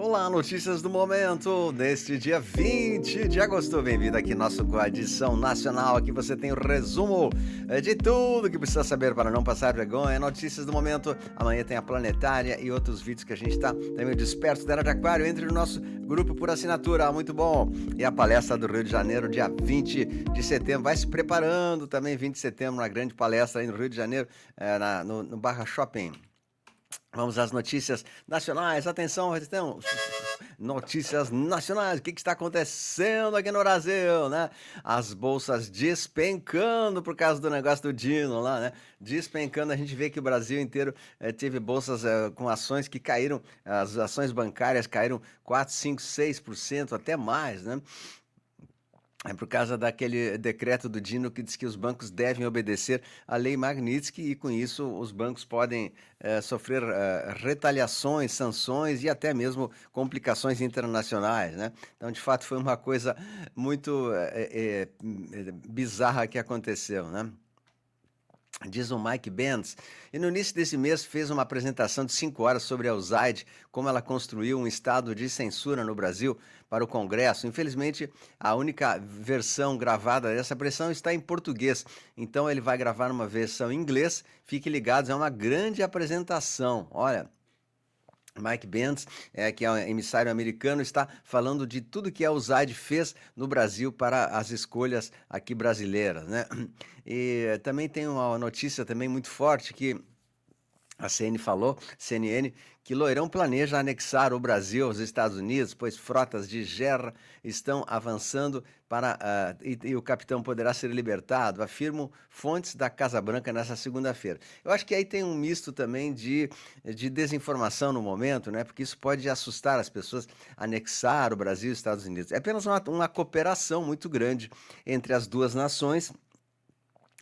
Olá, notícias do momento, neste dia 20 de agosto. Bem-vindo aqui nosso Coadição Nacional. Aqui você tem o resumo de tudo que precisa saber para não passar vergonha. Notícias do momento. Amanhã tem a Planetária e outros vídeos que a gente está meio disperso da Era de Aquário. Entre no nosso grupo por assinatura, muito bom. E a palestra do Rio de Janeiro, dia 20 de setembro. Vai se preparando também, 20 de setembro, uma grande palestra aí no Rio de Janeiro, no Barra Shopping. Vamos às notícias nacionais. Atenção, notícias nacionais. O que está acontecendo aqui no Brasil, né? As bolsas despencando por causa do negócio do Dino lá, né? Despencando. A gente vê que o Brasil inteiro teve bolsas com ações que caíram, as ações bancárias caíram 4, 5, 6%, até mais, né? É por causa daquele decreto do Dino que diz que os bancos devem obedecer à lei Magnitsky e, com isso, os bancos podem sofrer retaliações, sanções e até mesmo complicações internacionais, né? Então, de fato, foi uma coisa muito bizarra que aconteceu, né? Diz o Mike Benz, e no início desse mês fez uma apresentação de 5 horas sobre a USAID, como ela construiu um estado de censura no Brasil para o Congresso. Infelizmente, a única versão gravada dessa pressão está em português, então ele vai gravar uma versão em inglês. Fiquem ligados, é uma grande apresentação. Olha, Mike Benz, que é um emissário americano, está falando de tudo que a USAID fez no Brasil para as escolhas aqui brasileiras, né? E também tem uma notícia também muito forte que a CNN, que Loirão planeja anexar o Brasil aos Estados Unidos, pois frotas de guerra estão avançando e o capitão poderá ser libertado, afirmam fontes da Casa Branca nessa segunda-feira. Eu acho que aí tem um misto também de desinformação no momento, né? Porque isso pode assustar as pessoas, anexar o Brasil e os Estados Unidos. É apenas uma cooperação muito grande entre as duas nações,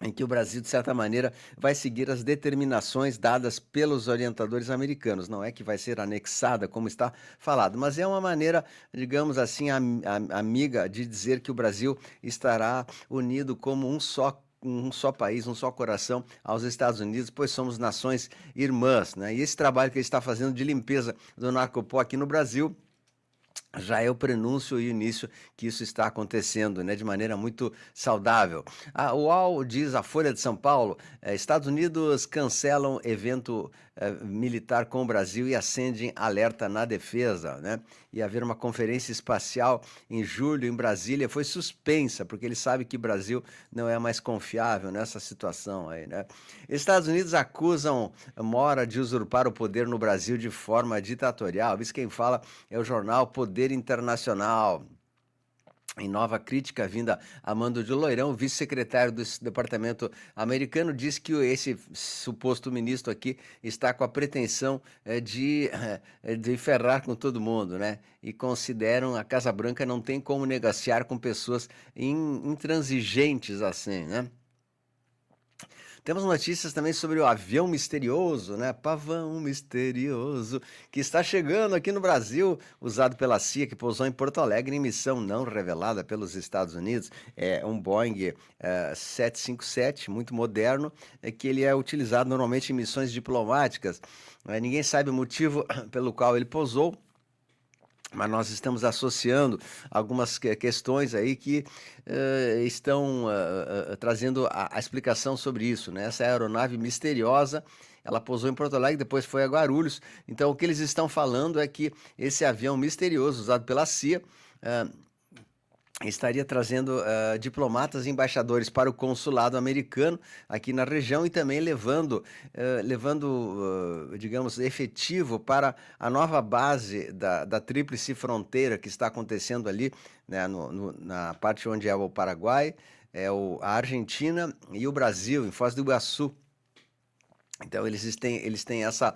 em que o Brasil, de certa maneira, vai seguir as determinações dadas pelos orientadores americanos. Não é que vai ser anexada, como está falado, mas é uma maneira, digamos assim, amiga de dizer que o Brasil estará unido como um só país, um só coração aos Estados Unidos, pois somos nações irmãs, né? E esse trabalho que ele está fazendo de limpeza do narcopó aqui no Brasil já é o prenúncio e o início que isso está acontecendo, né, de maneira muito saudável. A UOL diz, a Folha de São Paulo, Estados Unidos cancelam evento militar com o Brasil e acendem alerta na defesa, né? Ia haver uma conferência espacial em julho em Brasília, foi suspensa, porque ele sabe que o Brasil não é mais confiável nessa situação aí, né? Estados Unidos acusam Mora de usurpar o poder no Brasil de forma ditatorial. Isso quem fala é o jornal Poder Internacional. Em nova crítica vinda a mando de Loirão, vice-secretário do departamento americano, diz que esse suposto ministro aqui está com a pretensão de ferrar com todo mundo, né? E consideram a Casa Branca não tem como negociar com pessoas intransigentes assim, né? Temos notícias também sobre o avião misterioso, né? Pavão misterioso, que está chegando aqui no Brasil, usado pela CIA, que pousou em Porto Alegre em missão não revelada pelos Estados Unidos. É um Boeing 757, muito moderno, que ele é utilizado normalmente em missões diplomáticas. Ninguém sabe o motivo pelo qual ele pousou, mas nós estamos associando algumas questões aí que estão trazendo a explicação sobre isso, né? Essa aeronave misteriosa, ela pousou em Porto Alegre, depois foi a Guarulhos. Então, o que eles estão falando é que esse avião misterioso usado pela CIA estaria trazendo diplomatas e embaixadores para o consulado americano aqui na região e também levando, digamos, efetivo para a nova base da Tríplice Fronteira que está acontecendo ali, né, na parte onde é o Paraguai, a Argentina e o Brasil, em Foz do Iguaçu. Então, eles têm essa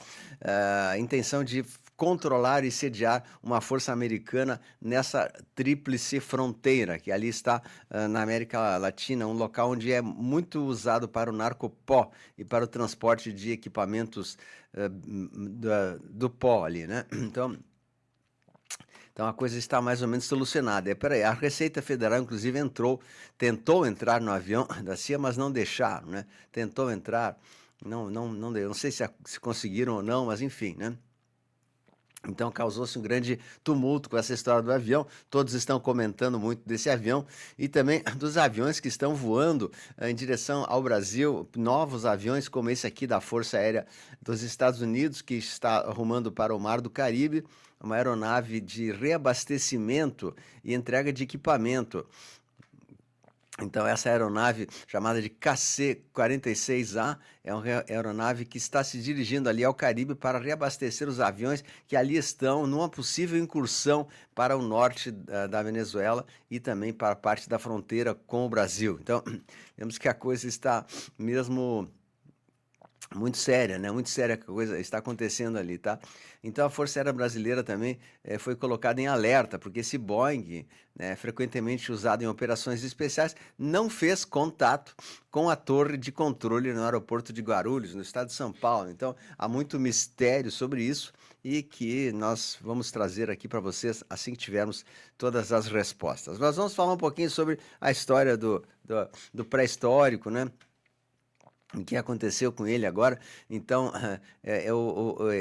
intenção de controlar e sediar uma força americana nessa tríplice fronteira, que ali está na América Latina, um local onde é muito usado para o narcopó e para o transporte de equipamentos do pó ali, né? Então a coisa está mais ou menos solucionada. Peraí, a Receita Federal, inclusive, tentou entrar no avião da CIA, mas não deixaram, né? Tentou entrar, não deu. Não sei se conseguiram ou não, mas enfim, né? Então causou-se um grande tumulto com essa história do avião. Todos estão comentando muito desse avião e também dos aviões que estão voando em direção ao Brasil. Novos aviões, como esse aqui da Força Aérea dos Estados Unidos, que está rumando para o Mar do Caribe, uma aeronave de reabastecimento e entrega de equipamento. Então, essa aeronave, chamada de KC-46A, é uma aeronave que está se dirigindo ali ao Caribe para reabastecer os aviões que ali estão numa possível incursão para o norte da Venezuela e também para a parte da fronteira com o Brasil. Então, vemos que a coisa está mesmo muito séria, né? Muito séria que a coisa está acontecendo ali, tá? Então a Força Aérea Brasileira também foi colocada em alerta, porque esse Boeing, né, frequentemente usado em operações especiais, não fez contato com a torre de controle no aeroporto de Guarulhos, no estado de São Paulo. Então há muito mistério sobre isso e que nós vamos trazer aqui para vocês assim que tivermos todas as respostas. Nós vamos falar um pouquinho sobre a história do pré-histórico, né? O que aconteceu com ele agora? Então,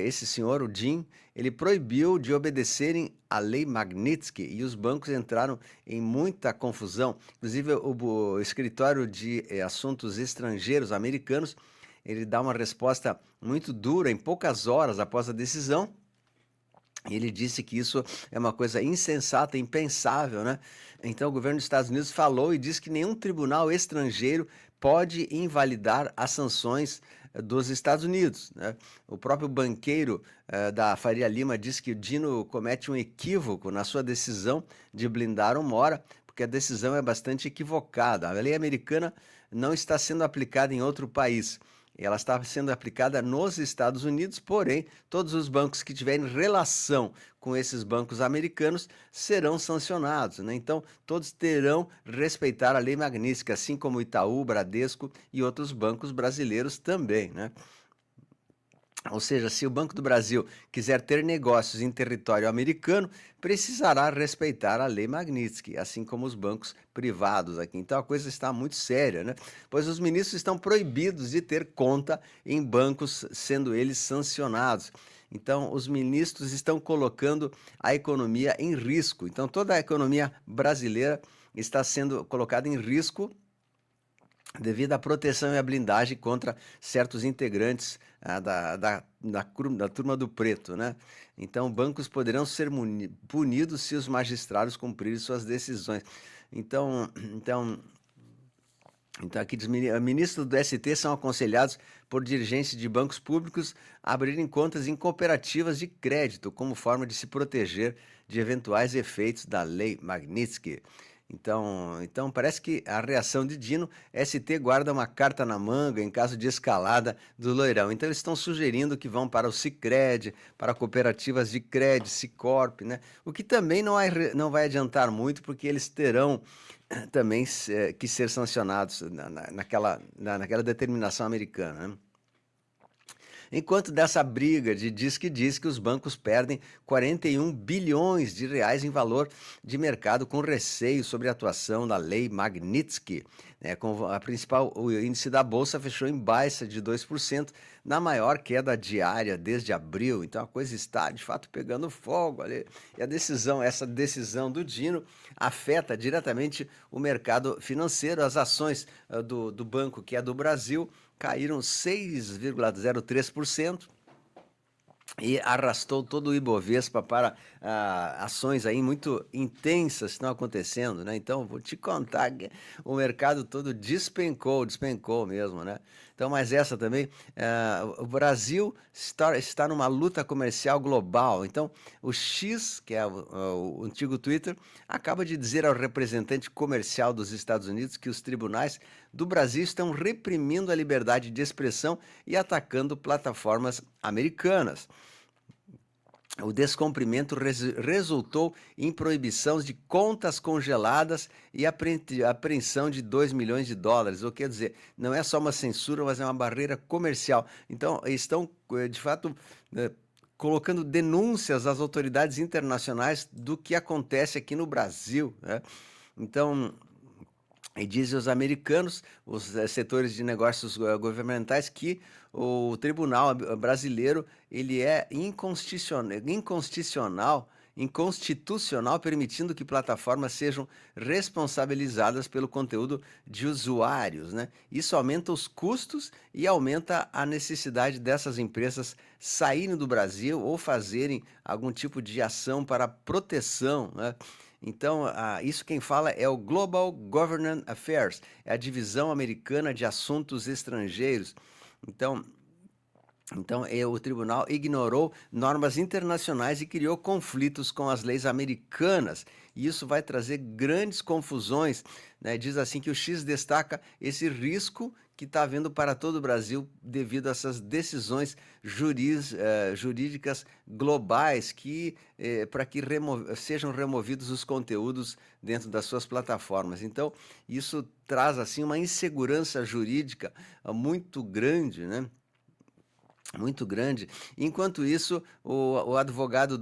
esse senhor, o Jim, ele proibiu de obedecerem à lei Magnitsky e os bancos entraram em muita confusão. Inclusive, o escritório de assuntos estrangeiros americanos, ele dá uma resposta muito dura em poucas horas após a decisão. Ele disse que isso é uma coisa insensata, impensável, né? Então, o governo dos Estados Unidos falou e disse que nenhum tribunal estrangeiro pode invalidar as sanções dos Estados Unidos, né? O próprio banqueiro da Faria Lima disse que o Dino comete um equívoco na sua decisão de blindar o Mora, porque a decisão é bastante equivocada. A lei americana não está sendo aplicada em outro país. Ela está sendo aplicada nos Estados Unidos, porém, todos os bancos que tiverem relação com esses bancos americanos serão sancionados, né? Então, todos terão respeitar a lei Magnitsky, assim como Itaú, Bradesco e outros bancos brasileiros também, né? Ou seja, se o Banco do Brasil quiser ter negócios em território americano, precisará respeitar a lei Magnitsky, assim como os bancos privados aqui. Então a coisa está muito séria, né? Pois os ministros estão proibidos de ter conta em bancos, sendo eles sancionados. Então os ministros estão colocando a economia em risco. Então toda a economia brasileira está sendo colocada em risco devido à proteção e à blindagem contra certos integrantes da turma do preto, né? Então, bancos poderão ser punidos se os magistrados cumprirem suas decisões. Então aqui diz, ministros do ST são aconselhados por dirigentes de bancos públicos a abrirem contas em cooperativas de crédito como forma de se proteger de eventuais efeitos da lei Magnitsky. Então parece que a reação de Dino, ST guarda uma carta na manga em caso de escalada do loirão. Então eles estão sugerindo que vão para o Sicredi, para cooperativas de crédito, Sicorp, né? O que também não vai adiantar muito, porque eles terão também que ser sancionados naquela determinação americana, né? Enquanto dessa briga de diz que os bancos perdem 41 bilhões de reais em valor de mercado com receio sobre a atuação da lei Magnitsky, né? O índice da bolsa fechou em baixa de 2%, na maior queda diária desde abril. Então a coisa está de fato pegando fogo ali. E essa decisão do Dino afeta diretamente o mercado financeiro. As ações do banco, que é do Brasil, caíram 6,03% e arrastou todo o Ibovespa para ações aí muito intensas que estão acontecendo, né? Então, vou te contar que o mercado todo despencou mesmo, né? Então, mas essa também, o Brasil está numa luta comercial global. Então, o X, que é o antigo Twitter, acaba de dizer ao representante comercial dos Estados Unidos que os tribunais do Brasil estão reprimindo a liberdade de expressão e atacando plataformas americanas. O descumprimento resultou em proibição de contas congeladas e apreensão de 2 milhões de dólares. Ou quer dizer, não é só uma censura, mas é uma barreira comercial. Então, estão, de fato, colocando denúncias às autoridades internacionais do que acontece aqui no Brasil, né? Então, E dizem os americanos, os setores de negócios governamentais, que o tribunal brasileiro ele é inconstitucional, permitindo que plataformas sejam responsabilizadas pelo conteúdo de usuários, né? Isso aumenta os custos e aumenta a necessidade dessas empresas saírem do Brasil ou fazerem algum tipo de ação para proteção, né? Então, isso quem fala é o Global Government Affairs, é a divisão americana de assuntos estrangeiros. Então, o tribunal ignorou normas internacionais e criou conflitos com as leis americanas. E isso vai trazer grandes confusões, né? Diz assim que o X destaca esse risco que está havendo para todo o Brasil devido a essas decisões jurídicas globais para que sejam removidos os conteúdos dentro das suas plataformas. Então, isso traz assim uma insegurança jurídica muito grande, né? Muito grande. Enquanto isso, o advogado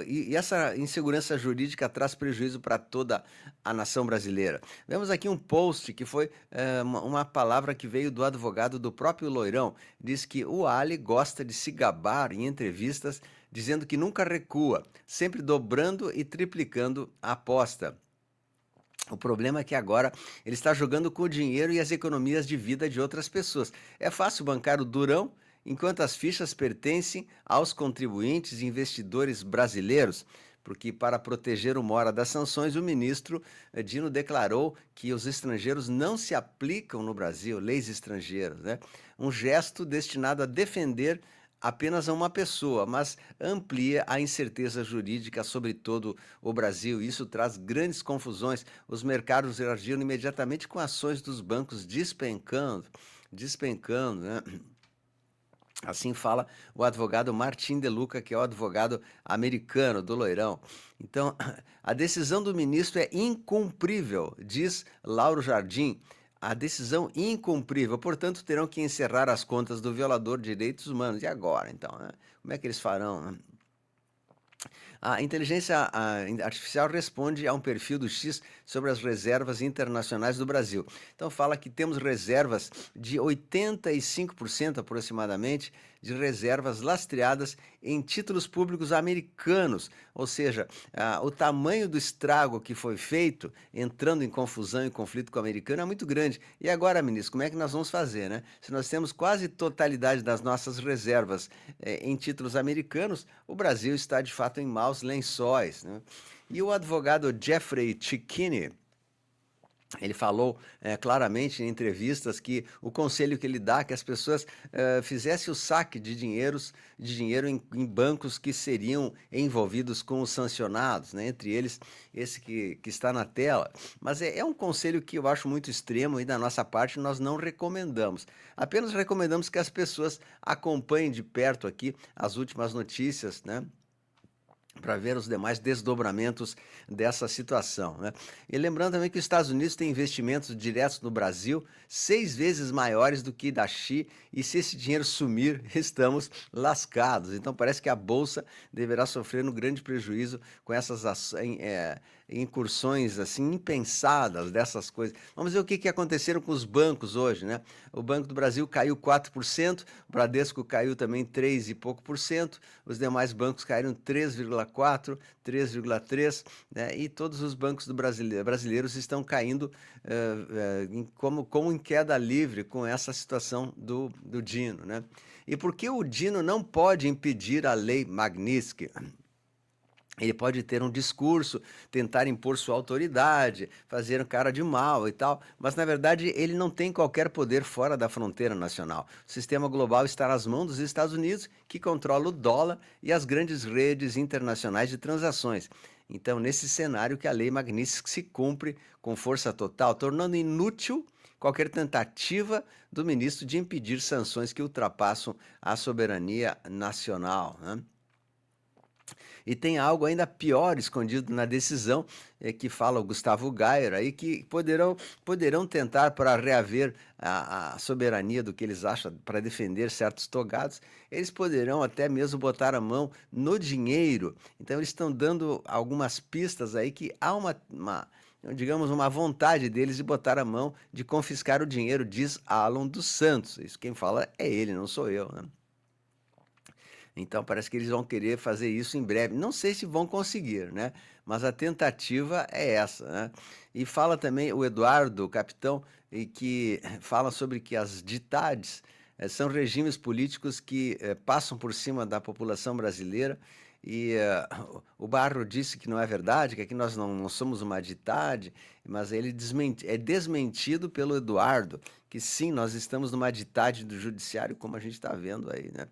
e essa insegurança jurídica traz prejuízo para toda a nação brasileira. Vemos aqui um post que foi uma palavra que veio do advogado do próprio Loirão. Diz que o Ali gosta de se gabar em entrevistas, dizendo que nunca recua, sempre dobrando e triplicando a aposta. O problema é que agora ele está jogando com o dinheiro e as economias de vida de outras pessoas. É fácil bancar o Durão, enquanto as fichas pertencem aos contribuintes e investidores brasileiros, porque para proteger o Mora das sanções, o ministro Dino declarou que os estrangeiros não se aplicam no Brasil, leis estrangeiras, né? Um gesto destinado a defender apenas a uma pessoa, mas amplia a incerteza jurídica sobre todo o Brasil. Isso traz grandes confusões. Os mercados reagiram imediatamente com ações dos bancos despencando, né? Assim fala o advogado Martim De Luca, que é o advogado americano do Loirão. Então, a decisão do ministro é incumprível, diz Lauro Jardim. A decisão incumprível, portanto, terão que encerrar as contas do violador de direitos humanos. E agora, então, né? Como é que eles farão, né? A inteligência artificial responde a um perfil do X sobre as reservas internacionais do Brasil. Então fala que temos reservas de 85% aproximadamente de reservas lastreadas em títulos públicos americanos, ou seja, o tamanho do estrago que foi feito, entrando em confusão e conflito com o americano, é muito grande. E agora, ministro, como é que nós vamos fazer, né? Se nós temos quase totalidade das nossas reservas em títulos americanos, o Brasil está de fato em maus lençóis, né? E o advogado Jeffrey Cicchini, ele falou claramente em entrevistas que o conselho que ele dá é que as pessoas fizessem o saque de dinheiro em bancos que seriam envolvidos com os sancionados, né? Entre eles esse que está na tela. Mas é um conselho que eu acho muito extremo e da nossa parte nós não recomendamos. Apenas recomendamos que as pessoas acompanhem de perto aqui as últimas notícias, né? Para ver os demais desdobramentos dessa situação, né? E lembrando também que os Estados Unidos têm investimentos diretos no Brasil 6 vezes maiores do que da China, e se esse dinheiro sumir, estamos lascados. Então parece que a Bolsa deverá sofrer um grande prejuízo com essas incursões assim impensadas dessas coisas. Vamos ver o que aconteceram com os bancos hoje, né? O Banco do Brasil caiu 4%, o Bradesco caiu também 3 e pouco por cento, os demais bancos caíram 3,4, 3,3, né? E todos os bancos brasileiros estão caindo como em queda livre com essa situação do Dino, né? E por que o Dino não pode impedir a lei Magnitsky? Ele pode ter um discurso, tentar impor sua autoridade, fazer um cara de mal e tal, mas na verdade ele não tem qualquer poder fora da fronteira nacional. O sistema global está nas mãos dos Estados Unidos, que controla o dólar e as grandes redes internacionais de transações. Então, nesse cenário que a lei Magnitsky se cumpre com força total, tornando inútil qualquer tentativa do ministro de impedir sanções que ultrapassam a soberania nacional, né? E tem algo ainda pior escondido na decisão, que fala o Gustavo Gayer aí, que poderão tentar para reaver a soberania do que eles acham, para defender certos togados, eles poderão até mesmo botar a mão no dinheiro. Então eles estão dando algumas pistas aí que há digamos, uma vontade deles de botar a mão de confiscar o dinheiro, diz Alan dos Santos. Isso quem fala é ele, não sou eu, né? Então parece que eles vão querer fazer isso em breve. Não sei se vão conseguir, né? Mas a tentativa é essa, né? E fala também o Eduardo, o capitão, e que fala sobre que as ditades são regimes políticos que passam por cima da população brasileira. E o Barro disse que não é verdade, que aqui nós não somos uma ditade, mas ele é desmentido pelo Eduardo, que sim, nós estamos numa ditade do judiciário, como a gente está vendo aí, né?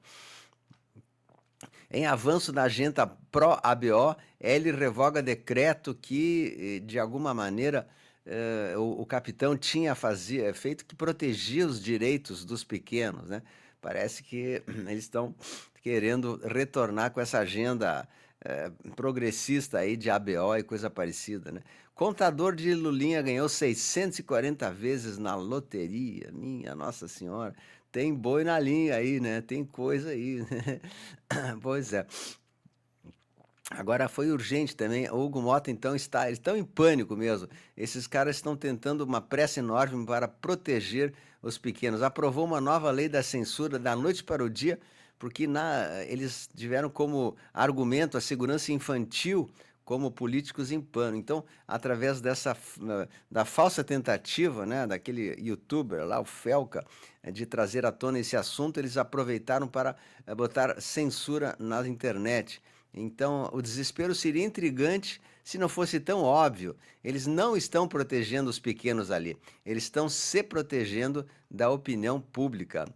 Em avanço na agenda pró-ABO, ele revoga decreto que, de alguma maneira, o capitão tinha feito que protegia os direitos dos pequenos, né? Parece que eles estão querendo retornar com essa agenda progressista aí de ABO e coisa parecida, né? Contador de Lulinha ganhou 640 vezes na loteria, minha Nossa Senhora. Tem boi na linha aí, né? Tem coisa aí, né? Pois é. Agora foi urgente também. O Hugo Mota, então, eles estão em pânico mesmo. Esses caras estão tentando uma pressa enorme para proteger os pequenos. Aprovou uma nova lei da censura da noite para o dia, porque eles tiveram como argumento a segurança infantil como políticos em pano. Então, através da falsa tentativa, né, daquele youtuber lá, o Felca, de trazer à tona esse assunto, eles aproveitaram para botar censura na internet. Então, o desespero seria intrigante se não fosse tão óbvio. Eles não estão protegendo os pequenos ali, eles estão se protegendo da opinião pública.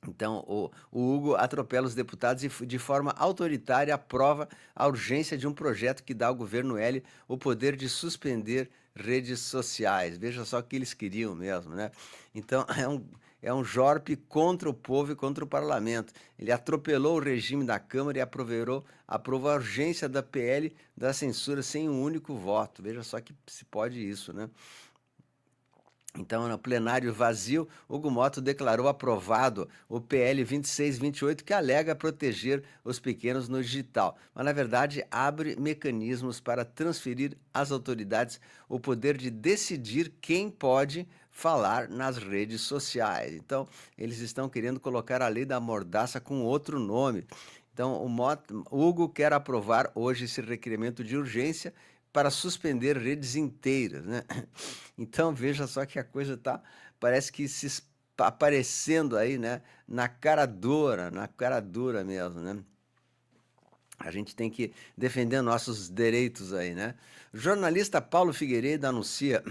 Então, o Hugo atropela os deputados e, de forma autoritária, aprova a urgência de um projeto que dá ao governo L o poder de suspender redes sociais. Veja só o que eles queriam mesmo, né? Então, é um jorpe contra o povo e contra o parlamento. Ele atropelou o regime da Câmara e aprovou a urgência da PL da censura sem um único voto. Veja só que se pode isso, né? Então, no plenário vazio, Hugo Mota declarou aprovado o PL 2628, que alega proteger os pequenos no digital, mas, na verdade, abre mecanismos para transferir às autoridades o poder de decidir quem pode falar nas redes sociais. Então, eles estão querendo colocar a lei da mordaça com outro nome. Então, o Hugo quer aprovar hoje esse requerimento de urgência para suspender redes inteiras, né? Então veja só que a coisa parece que aparecendo aí, né? Na cara dura mesmo, né? A gente tem que defender nossos direitos aí, né? O jornalista Paulo Figueiredo anuncia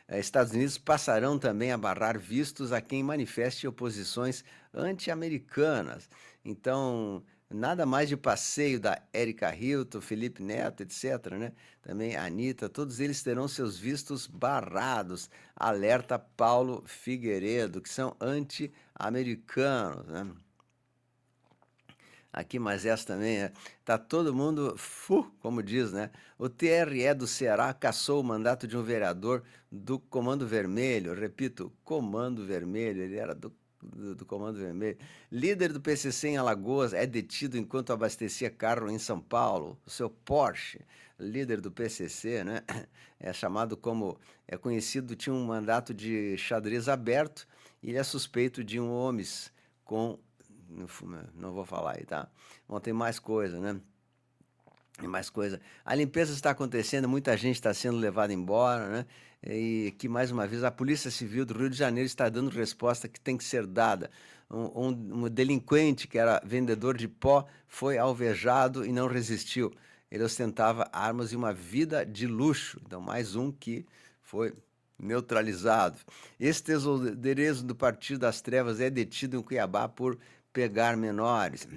Estados Unidos passarão também a barrar vistos a quem manifeste oposições anti-americanas. Então, nada mais de passeio da Erika Hilton, Felipe Neto, etc., né? Também a Anitta, todos eles terão seus vistos barrados. Alerta Paulo Figueiredo, que são anti-americanos, né? Aqui, mas essa também tá todo mundo, como diz, né? O TRE do Ceará cassou o mandato de um vereador do Comando Vermelho. Repito, Comando Vermelho, ele era do Comando Vermelho. Líder do PCC em Alagoas é detido enquanto abastecia carro em São Paulo. O seu Porsche, líder do PCC, né? É conhecido, tinha um mandato de xadrez aberto e ele é suspeito de um homens com não vou falar aí, tá? Bom, tem mais coisa, né? Tem mais coisa. A limpeza está acontecendo, muita gente está sendo levada embora, né? E que, mais uma vez, a Polícia Civil do Rio de Janeiro está dando resposta que tem que ser dada. Um delinquente que era vendedor de pó foi alvejado e não resistiu. Ele ostentava armas e uma vida de luxo. Então, mais um que foi neutralizado. Esse tesoureiro do Partido das Trevas é detido em Cuiabá por pegar menores.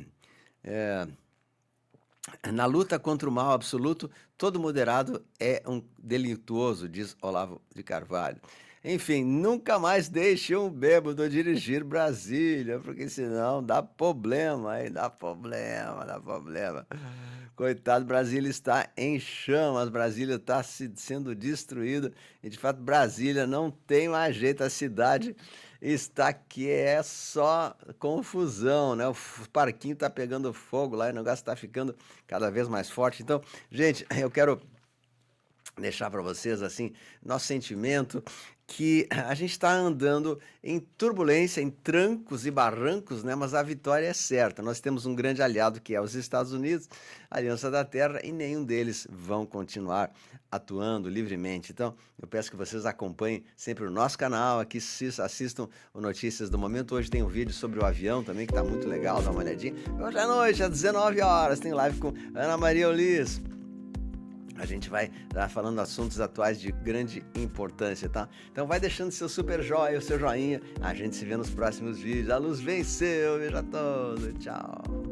Na luta contra o mal absoluto, todo moderado é um delituoso, diz Olavo de Carvalho. Enfim, nunca mais deixe um bêbado dirigir Brasília, porque senão dá problema, aí dá problema. Coitado, Brasília está em chamas, Brasília está sendo destruída e de fato Brasília não tem mais jeito, a cidade está que é só confusão, né? O parquinho está pegando fogo lá, e o negócio está ficando cada vez mais forte. Então, gente, eu quero deixar para vocês assim nosso sentimento que a gente está andando em turbulência, em trancos e barrancos, né? Mas a vitória é certa. Nós temos um grande aliado que é os Estados Unidos, a Aliança da Terra, e nenhum deles vão continuar atuando livremente. Então, eu peço que vocês acompanhem sempre o nosso canal, aqui assistam o Notícias do Momento. Hoje tem um vídeo sobre o avião também, que está muito legal, dá uma olhadinha. Hoje à noite, às 19 horas, tem live com Ana Maria Ulis. A gente vai estar falando assuntos atuais de grande importância, tá? Então vai deixando seu super joia, o seu joinha. A gente se vê nos próximos vídeos. A luz venceu, beijo a todos, tchau.